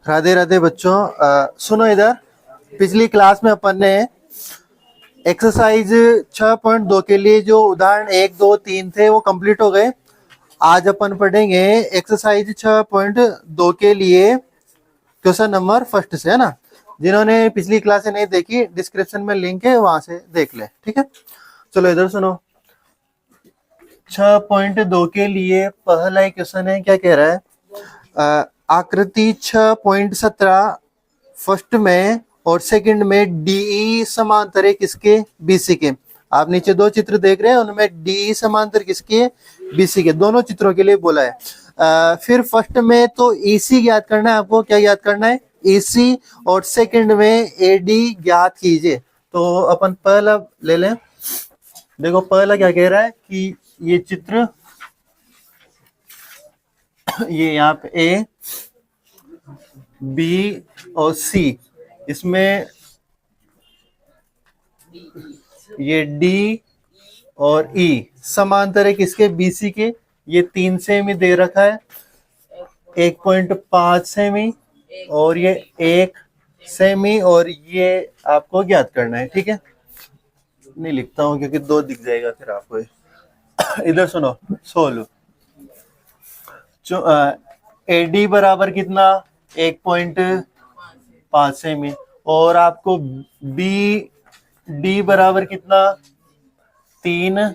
राधे राधे बच्चों। सुनो इधर, पिछली क्लास में अपन ने एक्सरसाइज 6.2 के लिए जो उदाहरण 1, 2, 3 थे वो कंप्लीट हो गए। आज अपन पढ़ेंगे एक्सरसाइज 6.2 के लिए क्वेश्चन नंबर फर्स्ट से, है ना। जिन्होंने पिछली क्लास नहीं देखी, डिस्क्रिप्शन में लिंक है, वहां से देख ले, ठीक है। चलो इधर सुनो, 6.2 के लिए पहला क्वेश्चन है, क्या कह रहा है। आकृति 6.17 फर्स्ट में और सेकंड में डीई समांतर है किसके, बीसी के। आप नीचे दो चित्र देख रहे हैं, उनमें डीई समांतर किसके, बीसी के। दोनों चित्रों के लिए बोला है। फिर फर्स्ट में तो ईसी ज्ञात करना है आपको। क्या ज्ञात करना है, ईसी। और सेकंड में एडी ज्ञात कीजिए। तो अपन पहला ले लें। देखो पहला क्या कह रहा है कि ये चित्र, ये यहाँ पे ए, बी और सी, इसमें ये डी और ई समांतर है किसके, बीसी के। ये 3 सेमी दे रखा है, 1.5 सेमी और ये 1 सेमी, और ये आपको ज्ञात करना है, ठीक है। नहीं लिखता हूं क्योंकि 2 दिख जाएगा फिर आपको। इधर सुनो, सोल्व। एडी बराबर कितना, 1.5 सेमी, और आपको बी डी बराबर कितना, 3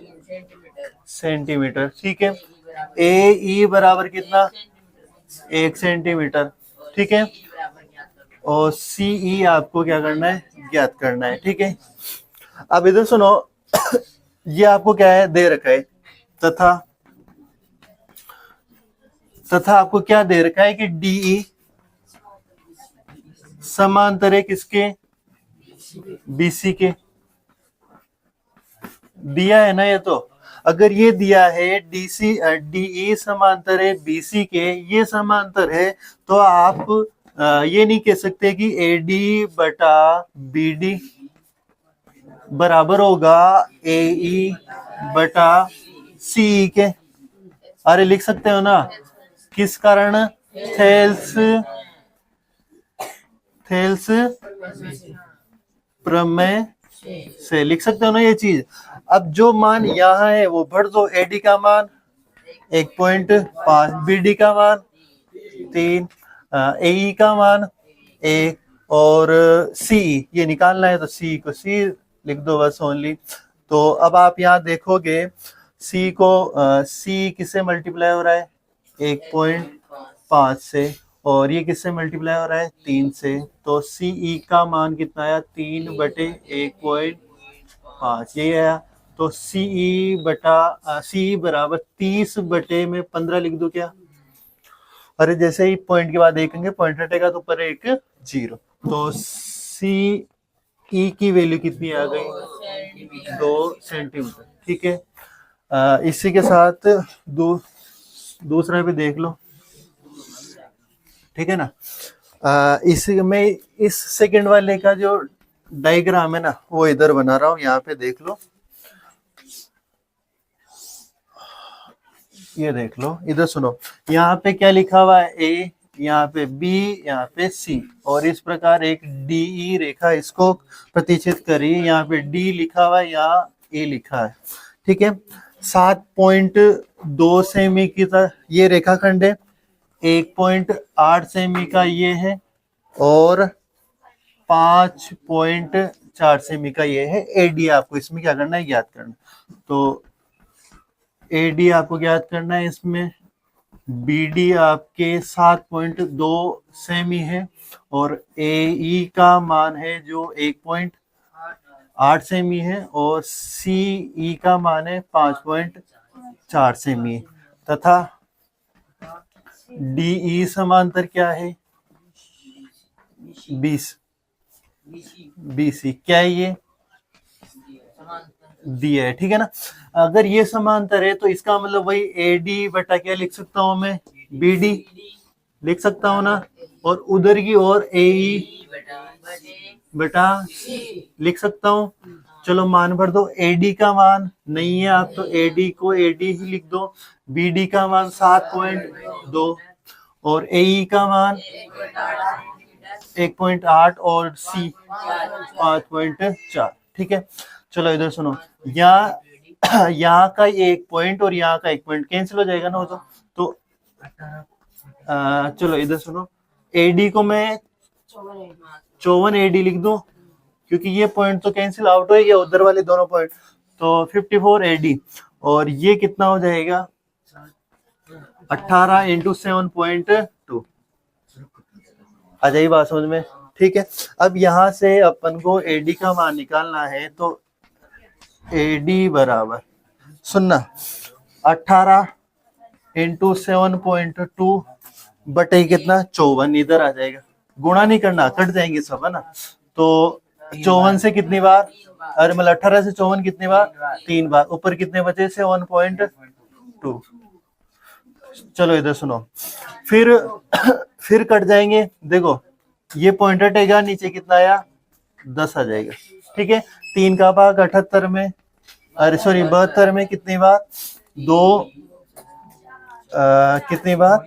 सेंटीमीटर, ठीक है। ए ई बराबर कितना, 1 सेंटीमीटर, ठीक है। और सी ई आपको क्या करना है, ज्ञात करना है, ठीक है। अब इधर सुनो, ये आपको क्या है, दे रखा है, तथा आपको क्या दे रखा है कि डीई समांतर है किसके, बीसी के। दिया है ना ये। तो अगर ये दिया है डीई समांतर है बीसी के, ये समांतर है, तो आप ये नहीं कह सकते कि एडी बटा बीडी बराबर होगा एई बटा सी के। अरे लिख सकते हो ना, किस कारण, थेल्स प्रमेय से लिख सकते हो ना ये चीज। अब जो मान यहाँ है वो भर दो। एडी का मान 1.5, बीडी का मान 3, एई का मान 1, और सी ये निकालना है, तो सी को सी लिख दो बस, ओनली। तो अब आप यहाँ देखोगे, सी को सी किससे मल्टीप्लाई हो रहा है, 1.5 से, और ये किससे मल्टीप्लाई हो रहा है, 3 से। तो सी ई का मान कितना आया, 3/1.5, यही आया। तो सी ई बटा सी बराबर 30 बटे में 15 लिख दो क्या। अरे जैसे ही पॉइंट के बाद देखेंगे, पॉइंट हटेगा तो ऊपर एक 0। तो सी ई की वैल्यू कितनी आ गई, 2 सेंटीमीटर, ठीक है। इसी के साथ दूसरा भी देख लो, ठीक है ना। इसी में इस सेकंड वाले का जो डायग्राम है ना, वो इधर बना रहा हूं, यहाँ पे देख लो। ये देख लो, इधर सुनो, यहाँ पे क्या लिखा हुआ है, ए, यहाँ पे बी, यहाँ पे सी, और इस प्रकार एक डीई रेखा इसको प्रतिच्छेद करिए। यहाँ पे डी लिखा हुआ है, यहाँ ए लिखा है, ठीक है। 7.2 सेमी की तरह ये रेखाखंड है, 1.8 सेमी का ये है, और 5.4 सेमी का ये है। एडी आपको इसमें क्या करना है, ज्ञात करना। तो एडी आपको ज्ञात करना है इसमें। बीडी आपके 7.2 सेमी है, और एई का मान है जो 1.8 सेमी है, और सीई का मान है 5.4 सेमी, तथा डीई समांतर क्या है, 20 बीसी। क्या है ये, दिया है, ठीक है ना। अगर ये समांतर है तो इसका मतलब वही एडी बटा क्या लिख सकता हूं मैं, बीडी लिख सकता हूं ना। और उधर की ओर एई बटा लिख सकता हूं। चलो मान भर दो। एडी का मान नहीं है आप, तो एडी को एडी ही लिख दो। बीडी का मान 7.2, और AE का मान 1.8 और C 5.4। ठीक है, चलो इधर सुनो, यहाँ का 1 पॉइंट और यहाँ का 1 पॉइंट कैंसिल हो जाएगा ना, वो तो चलो इधर सुनो, AD को मैं 54 AD लिख दूं, क्योंकि ये पॉइंट तो कैंसिल आउट हो गया, उधर वाले दोनों पॉइंट, तो 54 AD, और ये कितना हो जाएगा 18 इंटू 7.2। आ जाइए बात समझ में। ठीक है, अब यहां से अपन को AD का मान निकालना है, तो AD बराबर, सुनना, 18 इंटू 7.2 बटे कितना 54, इधर आ जाएगा, गुणा नहीं करना, कट जाएंगे सब, है ना। तो 54 से कितनी बार, अरे मतलब 18 से 54 कितनी बार, 3 बार, ऊपर कितने बचे 7.2। चलो इधर सुनो, फिर कट जाएंगे, देखो ये पॉइंट हटेगा, नीचे कितना आया 10 आ जाएगा। ठीक है, 3 का भाग 78 में, अरे सॉरी 72 में कितनी बार, 2 कितनी बार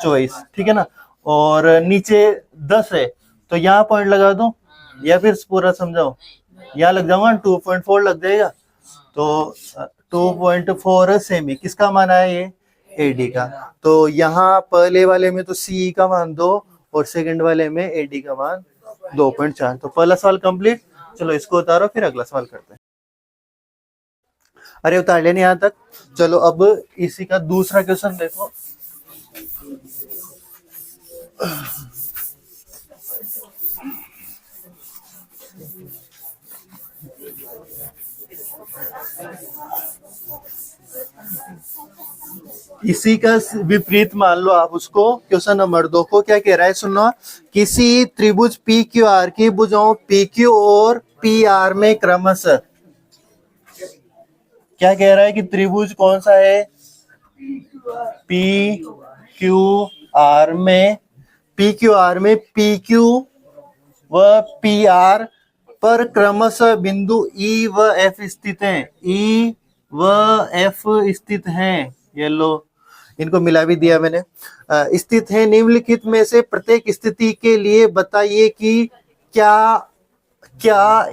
24। ठीक है ना, और नीचे 10 है, तो यहाँ पॉइंट लगा दूं या फिर पूरा समझाओ, यहाँ लग जाऊंगा 2.4 लग जाएगा, तो 2.4 सेमी, किसका मान आया ये AD का। तो यहाँ पहले वाले में तो CE का मान 2 और सेकंड वाले में AD का मान 2.4। तो पहला सवाल कंप्लीट। चलो इसको उतारो, फिर अगला सवाल करते हैं। अरे उतार लेने यहाँ तक। चलो अब इसी का दूसरा क्वेश्चन देखो। इसी का विपरीत मान लो आप उसको। क्वेश्चन नंबर 2 को क्या कह रहा है, सुनो, किसी त्रिभुज PQR की भुजाओं PQ और PR में क्रमशः, क्या कह रहा है कि त्रिभुज कौन सा है, PQR में PQ व PR पर क्रमशः बिंदु E व F स्थित हैं, E व F स्थित हैं, ये लो इनको मिला भी दिया मैंने, स्थित है। निम्नलिखित में से प्रत्येक स्थिति के लिए बताइए कि क्या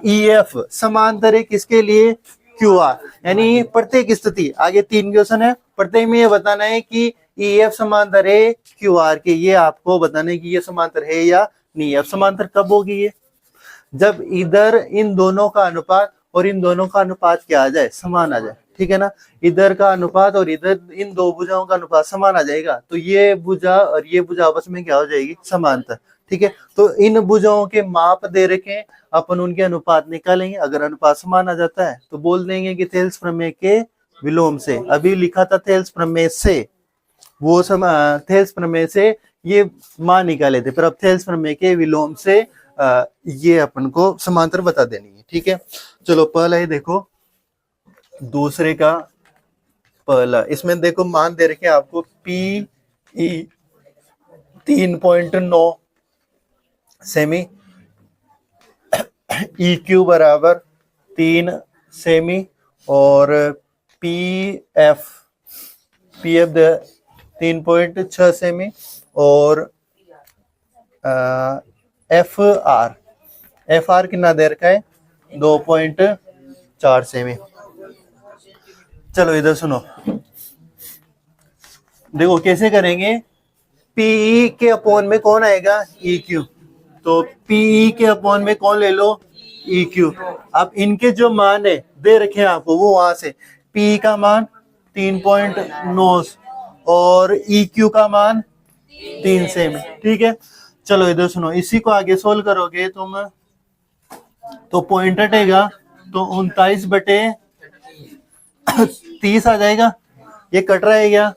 EF समांतर है किसके लिए, QR। यानी प्रत्येक स्थिति, आगे 3 क्वेश्चन है, प्रत्येक में ये बताना है कि EF समांतर है QR के, ये आपको बताना है कि ये समांतर है या नहीं। अब समांतर कब होगी ये, जब इधर इन दोनों का अनुपात और इन दोनों का अनुपात क्या आ जाए, समान आ जाए। ठीक है ना, इधर का अनुपात और इधर इन दो भुजाओं का अनुपात समान आ जाएगा, तो ये भुजा और ये भुजा आपस में क्या हो जाएगी, समांतर। ठीक है, तो इन भुजाओं के माप दे रखे, अपन उनके अनुपात निकालेंगे, अगर अनुपात समान आ जाता है तो बोल देंगे कि थेल्स प्रमेय के विलोम से। अभी लिखा था थेल्स प्रमेय से, वो थेल्स प्रमेय से ये मान निकाले थे, पर अब थेल्स प्रमेय के विलोम से ये अपन को समांतर बता देनी है। ठीक है, चलो पहला ही देखो, दूसरे का पहला, इसमें देखो मान दे रखे आपको PE 3.9 सेमी, EQ बराबर 3 सेमी, और PF 3.6 सेमी, और FR कितना दे रखा है 2.4 सेमी। चलो इधर सुनो, देखो कैसे करेंगे, PE के अपोन में कौन आएगा, EQ, तो PE के अपोन में कौन ले लो, EQ। अब इनके जो मान है दे रखे हैं आपको, वो वहां से PE का मान 3.9 और EQ का मान 3 सेमी। ठीक है, चलो इधर सुनो, इसी को आगे सोल्व करोगे तुम, तो पॉइंट हटेगा, तो 39 बटे 30 आ जाएगा। ये कट रहा है क्या,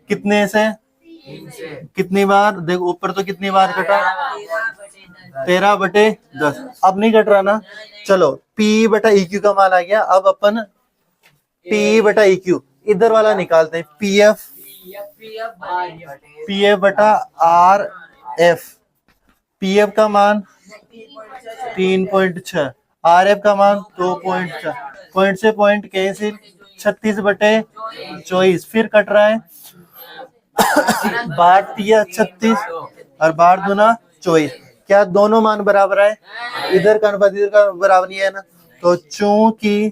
कितने से, कितनी बार, देखो ऊपर तो कितनी बार कटा, 13 बटे 10, अब नहीं कट रहा ना। चलो PE बटा EQ का मान आ गया, अब अपन PE बटा EQ इधर वाला निकालते हैं, PF बटा RF, PF का मान 3.6, RF का मान 2.4, पॉइंट से पॉइंट कैंसिल, 36 बटे 24, फिर कट रहा है 8 या 36 और 12 दूना 24। क्या दोनों मान बराबर है? इधर का अनुपात इधर का बराबर नहीं है ना। तो चूंकि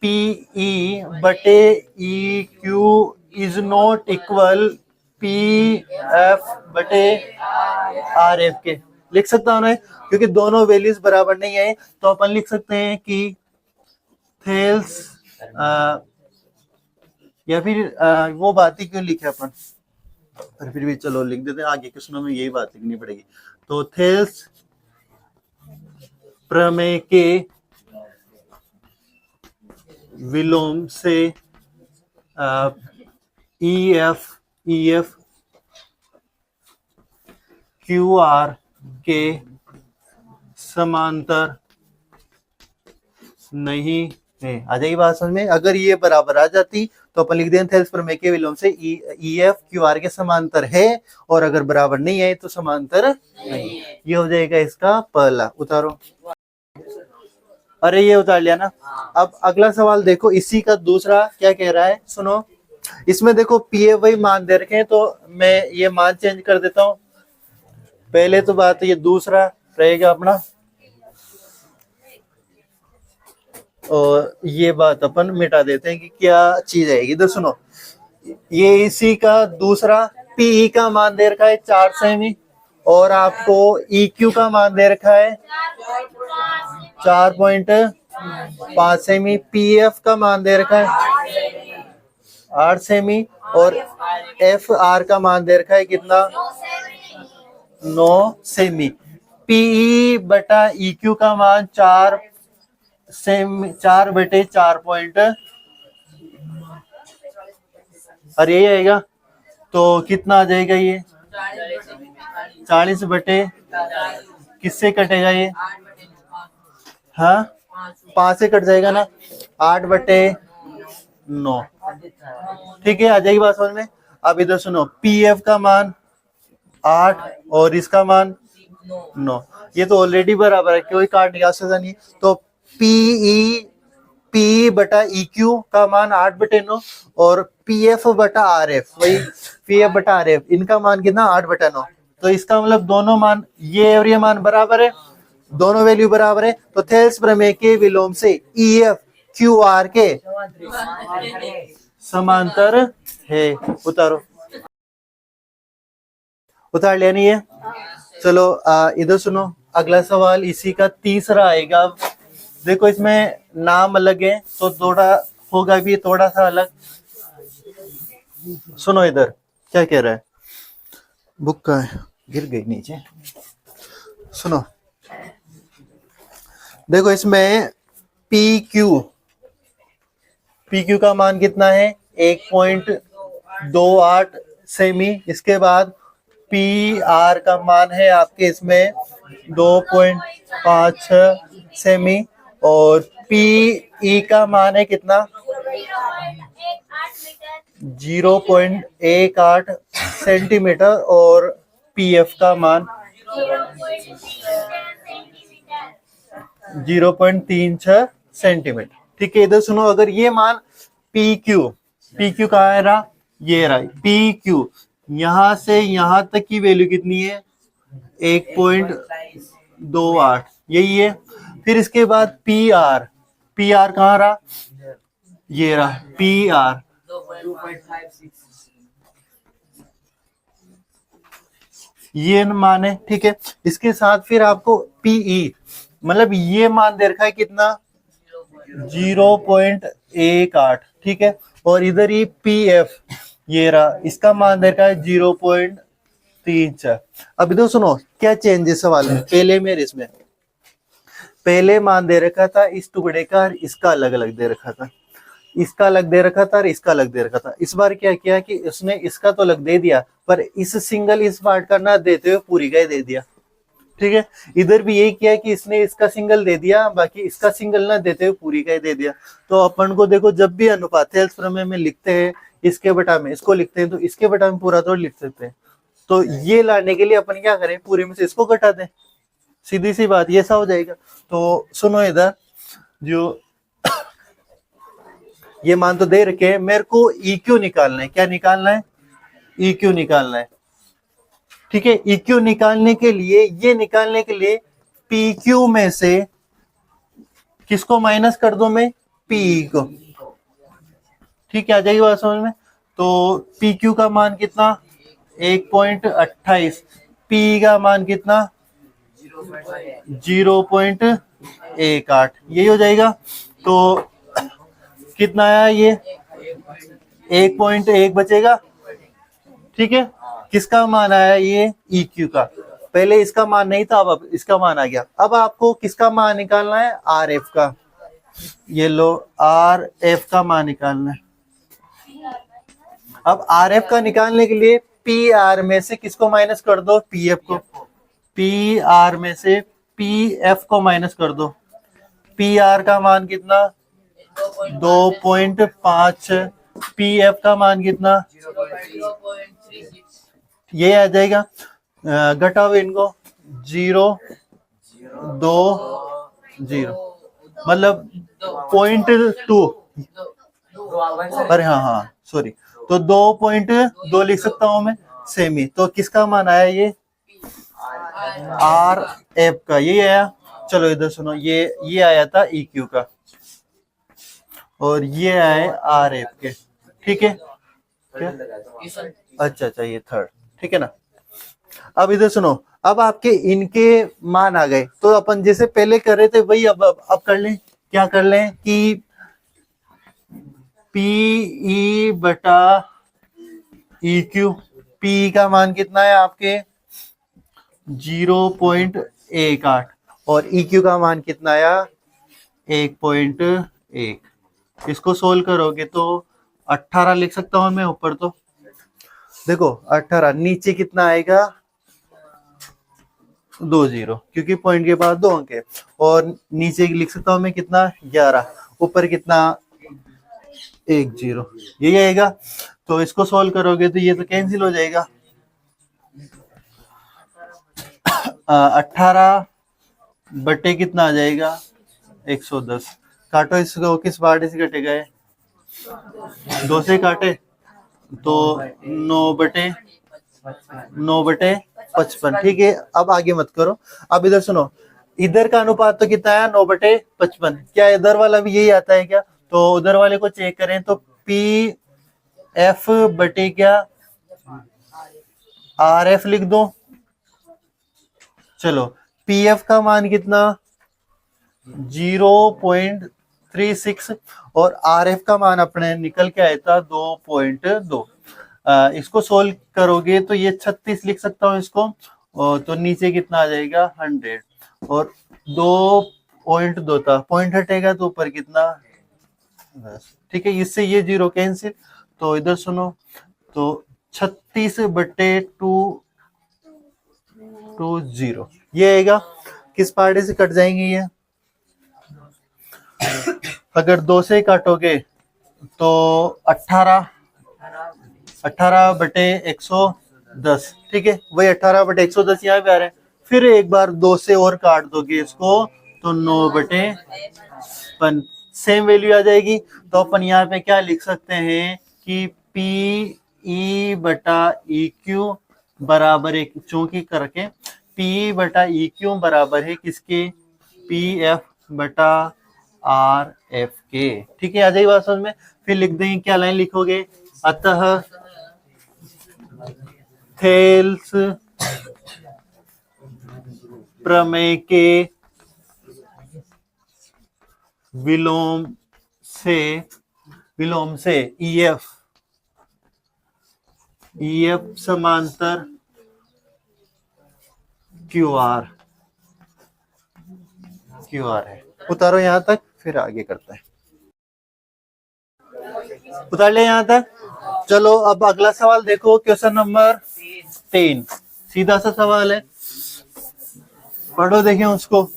पीई बटे E Q is not equal P F बटे आर एफ के, लिख सकता हूं ना, क्योंकि दोनों वैल्यूज बराबर नहीं है। तो अपन लिख सकते हैं कि थेल्स या फिर वो बात ही क्यों लिखे अपन, पर फिर भी चलो लिख देते हैं, आगे क्वेश्चनों में यही बात लिखनी पड़ेगी। तो थेल्स प्रमेय के विलोम से ई एफ क्यू आर के समांतर नहीं है। आ जाएगी बात समझ में? अगर ये बराबर आ जाती तो अपन लिख दें थेल्स प्रमेय के विलोम से ई एफ क्यू आर के समांतर है, और अगर बराबर नहीं है तो समांतर नहीं। ये हो जाएगा इसका पहला। उतारो। अरे ये उतार लिया ना। अब अगला सवाल देखो, इसी का दूसरा क्या कह रहा है, सुनो। इसमें देखो पी ए वही मान दे रखे हैं, तो मैं ये मान चेंज कर देता हूं। पहले तो बात ये दूसरा रहेगा अपना, और ये बात अपन मिटा देते हैं कि क्या चीज आएगी। इधर सुनो, ये इसी का दूसरा पीई का मान दे रखा है 4 सेमी, और आपको EQ का मान दे रखा है 4.5 सेमी, PF का मान दे रखा है 8 सेमी, और FR का मान दे रखा है कितना, 9 सेमी। PE बटा EQ का मान 4 सेमी, 4 बटे 4 पॉइंट, और यही आएगा। तो कितना आ जाएगा ये 40 बटे, किससे कटेगा ये, हाँ 5 से कट जाएगा ना, 8 बटे 9। ठीक है, आ जाएगी बात समझ में। अब इधर सुनो, PF का मान 8 और इसका मान 9, ये तो ऑलरेडी बराबर है, कोई काट निकाल सकता नहीं। तो पी बटा EQ का मान 8 बटे 9, और PF बटा RF, वही PF बटा RF, इनका मान कितना 8 बटा 9। तो इसका मतलब दोनों मान, ये और ये मान बराबर है, दोनों वैल्यू बराबर है। तो थेल्स प्रमेय के विलोम से EF QR के समांतर है। उतारो। उतार लिया नहीं है? चलो इधर सुनो, अगला सवाल इसी का तीसरा आएगा। देखो इसमें नाम अलग है तो थोड़ा होगा भी थोड़ा सा अलग। सुनो इधर क्या कह रहा है, बुक का है, गिर गई नीचे। सुनो, देखो इसमें PQ का मान कितना है 1.28 सेमी। इसके बाद PR का मान है आपके इसमें 2.56 सेमी, और PE का मान है कितना 0.18 सेंटीमीटर, और PF का मान 0.36 सेंटीमीटर। ठीक है, इधर सुनो, अगर ये मान PQ कहाँ है रहा, ये रहा PQ, यहां से यहां तक की वैल्यू कितनी है 1.28, यही है। फिर इसके बाद PR कहाँ रहा, ये रहा PR, ये मान है। ठीक है, इसके साथ फिर आपको PE, मतलब ये मान दे रखा है कितना 0.18। ठीक है, और इधर ही PF, ये रहा, इसका मान दे रखा है 0.34। अब इधर सुनो क्या चेंजेस सवाल है। पहले मेरे इसमें पहले मान दे रखा था इस टुकड़े का, इसका अलग अलग दे रखा था, इसका अलग दे रखा था और इसका अलग दे रखा था। इस बार क्या किया कि उसने इसका तो अलग दे दिया, पर इस सिंगल इस पार्ट का ना देते हुए पूरी का ही दे दिया। ठीक है, इधर भी यही किया कि इसने इसका सिंगल दे दिया, बाकी इसका सिंगल ना देते हुए पूरी का ही दे दिया। तो अपन को देखो, जब भी अनुपात थेल्स प्रमेय में लिखते हैं, इसके बटा में इसको लिखते हैं, तो इसके बटा में पूरा तो लिख सकते हैं। तो ये लाने के लिए अपन क्या करें, पूरे में से इसको घटा दें, सीधी सी बात, ये ऐसा हो जाएगा। तो सुनो इधर, जो ये मान तो दे रखे हैं, मेरे को EQ निकालना है। क्या निकालना है, EQ निकालना है। ठीक है, EQ निकालने के लिए, ये निकालने के लिए PQ में से किसको माइनस कर दो मैं, PE को। ठीक है, आ जाएगी बात समझ में। तो PQ का मान कितना 1.28, PE का मान कितना 0.18, यही हो जाएगा। तो कितना आया ये 1.1 बचेगा। ठीक है, किसका मान आया ये EQ का, पहले इसका मान नहीं था, अब इसका मान आ गया। अब आपको किसका मान निकालना है, RF का। ये लो, RF का मान निकालना है। अब RF का निकालने के लिए PR में से किसको माइनस कर दो, PF को। PR में से PF को माइनस कर दो। PR का मान कितना 2.5, PF का मान कितना, ये आ जाएगा, घटाओ इनको, 0.20, मतलब 0.2। अरे हाँ सॉरी, तो 2.2 लिख सकता हूं मैं, सेमी। तो किसका मान आया ये RF का, ये आया। चलो इधर सुनो, ये आया था EQ का, और ये आए RF के। ठीक है, क्या अच्छा ये थर्ड। ठीक है ना। अब इधर सुनो, अब आपके इनके मान आ गए, तो अपन जैसे पहले कर रहे थे वही अब कर लें। क्या कर लें कि PE बटा EQ, PE का मान कितना है आपके 0.18, और EQ का मान कितना आया 1.1। इसको सोल्व करोगे तो 18 लिख सकता हूं मैं ऊपर। तो देखो 18, नीचे कितना आएगा 20, क्योंकि पॉइंट के बाद 2 अंक है, और नीचे लिख सकता हूं मैं कितना 11, ऊपर कितना 10, यही आएगा। तो इसको सोल्व करोगे तो ये तो कैंसिल हो जाएगा। 18 बटे कितना आ जाएगा 110, काटो इसको, किस पार्टी से कटेगा ये, 2 से काटे तो 9/55। ठीक है, अब आगे मत करो। अब इधर सुनो, इधर का अनुपात तो कितना है 9/55, क्या इधर वाला भी यही आता है क्या, तो उधर वाले को चेक करें तो PF बटे क्या RF लिख दो। चलो PF का मान कितना 0.36, और RF का मान अपने निकल के आया था 2.2। इसको सोल्व करोगे तो ये 36 लिख सकता हूँ इसको, तो नीचे कितना आ जाएगा 100, और 2.2 था, पॉइंट हटेगा तो ऊपर कितना 10। ठीक है, इससे ये 0 कैंसिल। तो इधर सुनो, तो 36/220 ये आएगा। किस पार्टी से कट जाएंगे ये, अगर 2 से काटोगे तो 18/110। ठीक है, वही 18/110 यहाँ पे आ रहा है। फिर एक बार 2 से और काट दोगे इसको तो 9/5, सेम वैल्यू आ जाएगी। तो अपन यहाँ पे क्या लिख सकते हैं कि PE बटा EQ बराबर है, चूंकि करके PE बटा EQ बराबर है किसके, PF बटा RF के। ठीक है, आ जाएगी बात समझ में। फिर लिख देंगे, क्या लाइन लिखोगे, अतः थेल्स प्रमेय के विलोम से EF समांतर QR है। उतारो यहां तक, फिर आगे करते हैं। उतार ले यहां तक। चलो अब अगला सवाल देखो, क्वेश्चन नंबर 3, सीधा सा सवाल है, पढ़ो देखें उसको।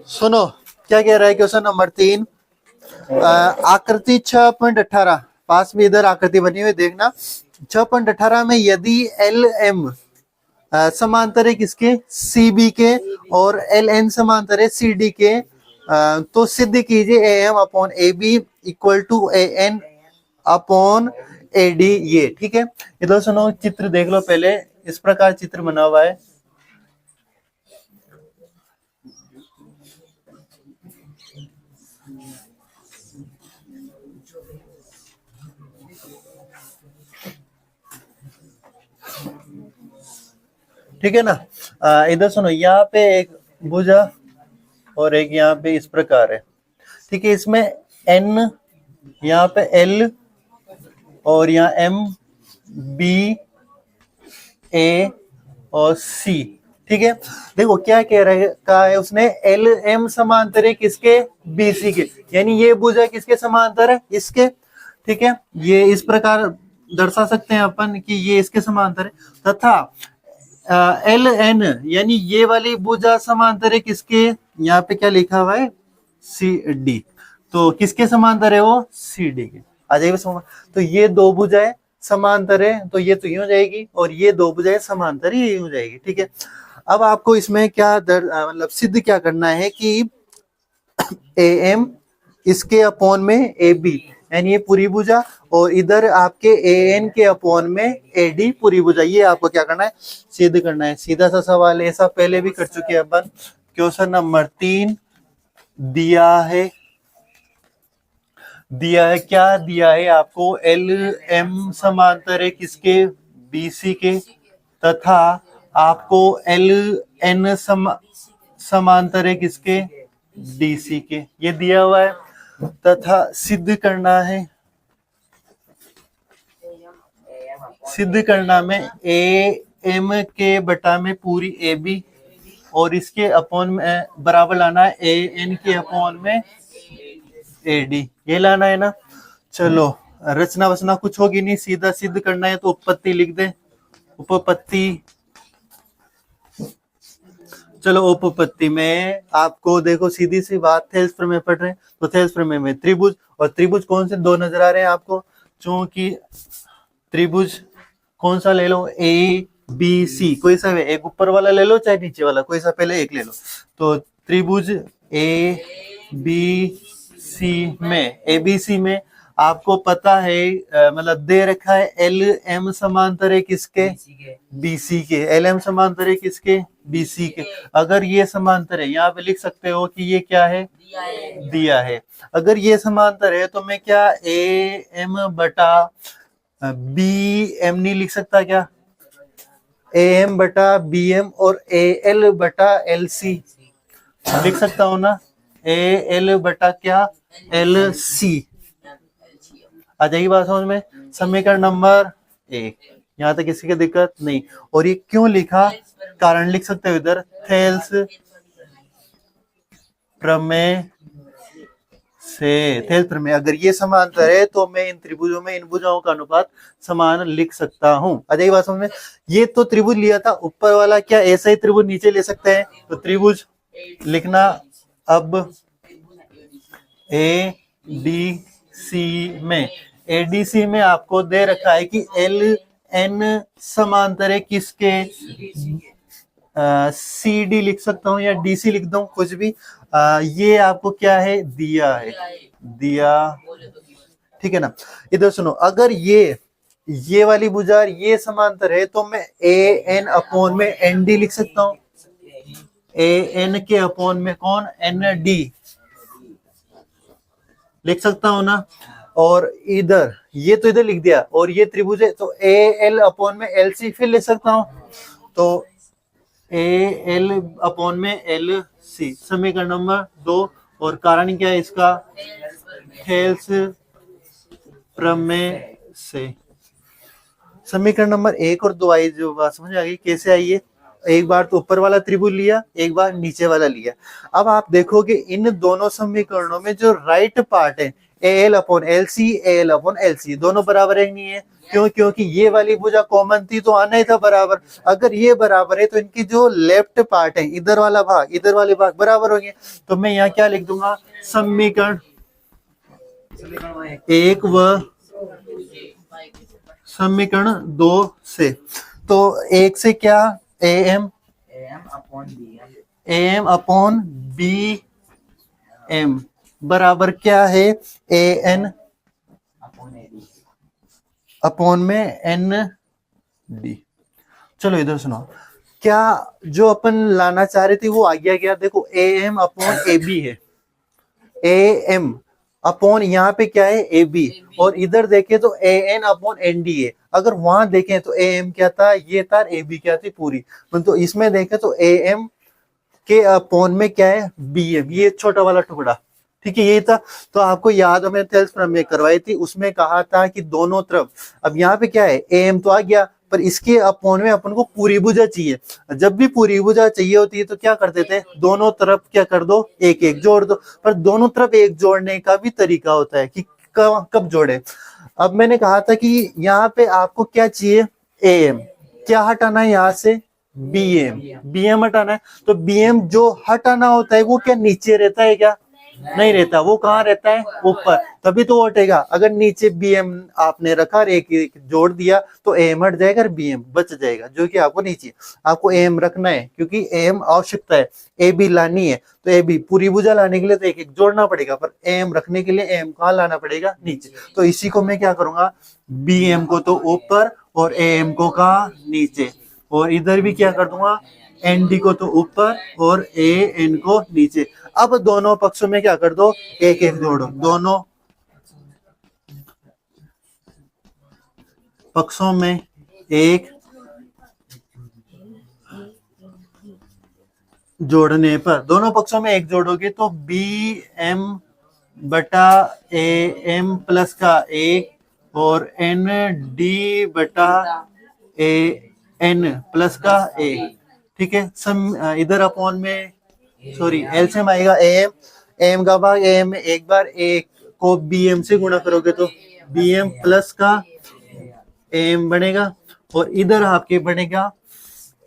सुनो क्या कह रहा है क्वेश्चन नंबर 3, आकृति 6.18, पास में इधर आकृति बनी हुई देखना। 6.18 में यदि LM समांतर है किसके, सी बी के, और एल एन समांतर है सी डी के। तो सिद्ध कीजिए A M upon A B equal to A N upon A D, ये ठीक है। इधर सुनो, चित्र देख लो पहले, इस प्रकार चित्र बना हुआ है। ठीक है ना। इधर सुनो, यहाँ पे एक भुजा और एक यहाँ पे इस प्रकार है, ठीक है। इसमें एन, यहाँ पे एल, और यहाँ एम, बी, ए और सी, ठीक है। देखो क्या कह रहा है, कहा है उसने, एल एम समांतर है किसके, बी सी के, यानी ये भुजा किसके समांतर है, इसके, ठीक है। ये इस प्रकार दर्शा सकते हैं अपन कि ये इसके समांतर है, तथा एल एन यानी ये वाली भुजा समांतर है किसके, यहाँ पे क्या लिखा हुआ है, सी डी, तो किसके समांतर है वो, सी डी के। आ जाएगा। तो ये दो भुजाएं समांतर है, तो ये तो ये हो जाएगी, और ये दो भुजाएं समांतर ही हो जाएगी, ठीक है। अब आपको इसमें क्या मतलब सिद्ध क्या करना है कि ए एम इसके अपॉन में ए बी, यानी ये पूरी भुजा, और इधर आपके ए एन के अपॉन में ए डी पूरी भुजा, ये आपको क्या करना है, सिद्ध करना है। सीधा सा सवाल है, ऐसा पहले भी कर चुके हैं अपन। क्वेश्चन नंबर 3 दिया है क्या दिया है आपको, एल एम समांतर है किसके, बी सी के, तथा आपको एल एन समांतर है किसके, डी सी के, ये दिया हुआ है। तथा सिद्ध करना है, सिद्ध करना में ए एम के बटा में पूरी ए बी, और इसके अपॉन में बराबर लाना है ए एन के अपॉन में ए डी, ये लाना है ना। चलो, रचना वचना कुछ होगी नहीं, सीधा सिद्ध करना है, तो उपपत्ति लिख दे, उपपत्ति। चलो, उपपत्ति में आपको देखो सीधी सी बात, थेल्स प्रमेय पढ़ रहे हैं, तो थेल्स प्रमेय में त्रिभुज, और त्रिभुज कौन से, दो नजर आ रहे हैं आपको, चूंकि त्रिभुज कौन सा ले लो, ए बी सी, कोई सा एक ऊपर वाला ले लो चाहे नीचे वाला, कोई सा पहले एक ले लो। तो त्रिभुज ए बी सी में, ए बी सी में आपको पता है, मतलब दे रखा है एल एम समांतर है किसके, बी सी के, एल एम समांतर है किसके, बी सी के। अगर ये समांतर है, यहाँ पे लिख सकते हो कि ये क्या है, दिया है। अगर ये समांतर है तो मैं क्या, ए एम बटा बी एम नहीं लिख सकता क्या, ए एम बटा बी एम और ए एल बटा एल सी लिख सकता हूं ना, ए एल बटा क्या, एल सी। आ जाएगी बात समझ में। समीकरण नंबर 1, यहां तक किसी की दिक्कत नहीं। और ये क्यों लिखा, कारण लिख सकते हो इधर, थेल्स प्रमेय से, थेल्स प्रमेय, अगर ये समांतर है तो मैं इन त्रिभुजों में इन भुजाओं का अनुपात समान लिख सकता हूं। आ जाएगी बात समझ में। ये तो त्रिभुज लिया था, ऊपर वाला क्या ऐसा ही त्रिभुज नीचे ले सकते हैं, तो त्रिभुज लिखना। अब ए डी सी में, एडीसी में आपको दे रखा है कि एल एन समांतर है किसके, सी डी लिख सकता हूं या डीसी लिख दूं, कुछ भी। ये आपको क्या है, दिया है, दिया, ठीक है ना। इधर सुनो, अगर ये वाली भुजा ये समांतर है तो मैं ए एन अपॉन में एन डी लिख सकता हूं, ए एन के अपॉन में कौन, एन डी लिख सकता हूं ना। और इधर ये तो इधर लिख दिया, और ये त्रिभुज है तो ए एल अपॉन में एल सी फिर लिख सकता हूं, तो ए एल अपॉन में एल सी। समीकरण नंबर 2, और कारण क्या है इसका, थेल्स प्रमेय से। समीकरण नंबर 1 और 2 आई, जो बात समझ आ गई कैसे आई है। एक बार तो ऊपर वाला त्रिभुज लिया, एक बार नीचे वाला लिया। अब आप देखोगे इन दोनों समीकरणों में जो राइट पार्ट है, A L upon L C, A L upon L C, दोनों बराबर है नहीं है, क्यों, क्योंकि ये वाली भुजा कॉमन थी तो आना ही था बराबर। अगर ये बराबर है तो इनकी जो लेफ्ट पार्ट है, इधर वाला भाग इधर वाले भाग बराबर होंगे। तो मैं यहाँ क्या लिख दूंगा, समीकरण 1 व समीकरण 2 से। तो 1 से क्या, AM अपॉन बी एम बराबर क्या है, AN अपॉन में ND। चलो इधर सुनो, क्या जो अपन लाना चाह रहे थे वो आ गया क्या? देखो AM अपॉन AB है, AM अपॉन यहाँ पे क्या है AB, और इधर देखें तो AN अपॉन ND है। अगर वहां देखें तो AM क्या था, ये था, AB क्या थी पूरी। तो इसमें देखें तो AM के अपॉन में क्या है, BM, ये छोटा वाला टुकड़ा, ठीक है, ये था। तो आपको याद है, मैंने 12th में करवाई थी, उसमें कहा था कि दोनों तरफ, अब यहाँ पे क्या है, AM तो आ गया, पर इसके अपॉन में अपन को पूरी भुजा चाहिए। जब भी पूरी भुजा चाहिए होती है तो क्या करते थे, दोनों तरफ क्या कर दो, एक एक जोड़ दो। पर दोनों तरफ एक जोड़ने का भी तरीका होता है कि कब जोड़े। अब मैंने कहा था कि यहाँ पे आपको क्या चाहिए, AM, क्या हटाना है यहाँ से, BM हटाना है। तो BM जो हटाना होता है वो क्या नीचे रहता है क्या, नहीं रहता, वो कहाँ रहता है, ऊपर, तभी तो हटेगा। अगर नीचे BM आपने रखा, एक जोड़ दिया, तो AM हट जाएगा और BM बच जाएगा, जो कि आपको नीचे, आपको AM रखना है क्योंकि AM आवश्यकता है, AB लानी है। तो AB पूरी भुजा लाने के लिए तो एक एक जोड़ना पड़ेगा, पर AM रखने के लिए AM कहाँ लाना पड़ेगा, नीचे। तो इसी को मैं क्या करूंगा, BM को तो ऊपर और AM को कहाँ, नीचे, और इधर भी क्या कर दूंगा, ND को तो ऊपर और AN को नीचे। अब दोनों पक्षों में क्या कर दो, एक एक जोड़ो, दोनों पक्षों में एक जोड़ने पर, दोनों पक्षों में एक जोड़ोगे तो BM बटा AM प्लस का एक और ND बटा AN प्लस का एक, ठीक है। सम इधर अपॉन में, सॉरी, एलसीएम आएगा AM का भाग AM में, एक बार एक को BM से गुणा करोगे तो BM प्लस का AM बनेगा, और इधर आपके बनेगा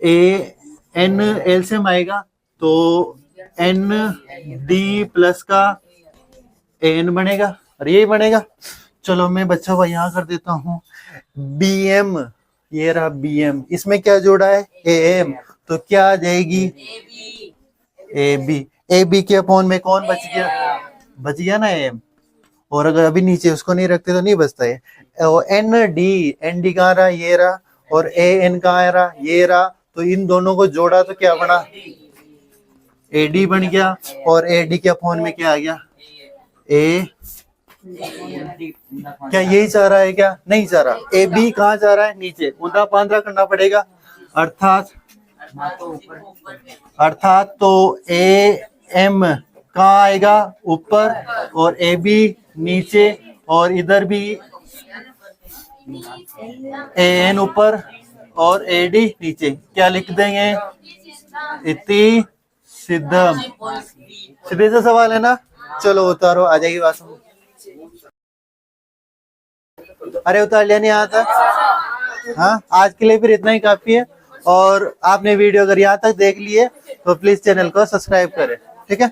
AN, एलसीएम आएगा तो ND प्लस का AN बनेगा, और यही बनेगा। चलो मैं बच्चों को यहाँ कर देता हूँ, BM, ये रहा BM, इसमें क्या जोड़ा है, AM, तो क्या आ जाएगी, AB के अपॉन में कौन बच गया ना AM, और अगर अभी नीचे उसको नहीं रखते तो नहीं बचता है। और ND कहाँ रहा, ये रहा, और AN कहाँ रहा, ये रहा। तो इन दोनों को जोड़ा तो क्या बना, AD बन गया, और AD के अपॉन में क्या आ गया, A। क्या यही चाह रहा है, क्या नहीं चाह रहा, AB कहाँ जा रहा है, नीचे, ऊंधा पांद्रा करना पड़ेगा, अर्थात तो AM कहाँ आएगा, ऊपर, और AB नीचे, और इधर भी AN ऊपर और AD नीचे। क्या लिख देंगे, इति सिद्धम। सीधे से सवाल है ना, चलो उतारो, आ जाएगी बात। अरे उतार लिया नहीं आता, हाँ, आज के लिए फिर इतना ही काफी है। और आपने वीडियो अगर यहाँ तक देख लिए तो प्लीज चैनल को सब्सक्राइब करें, ठीक है।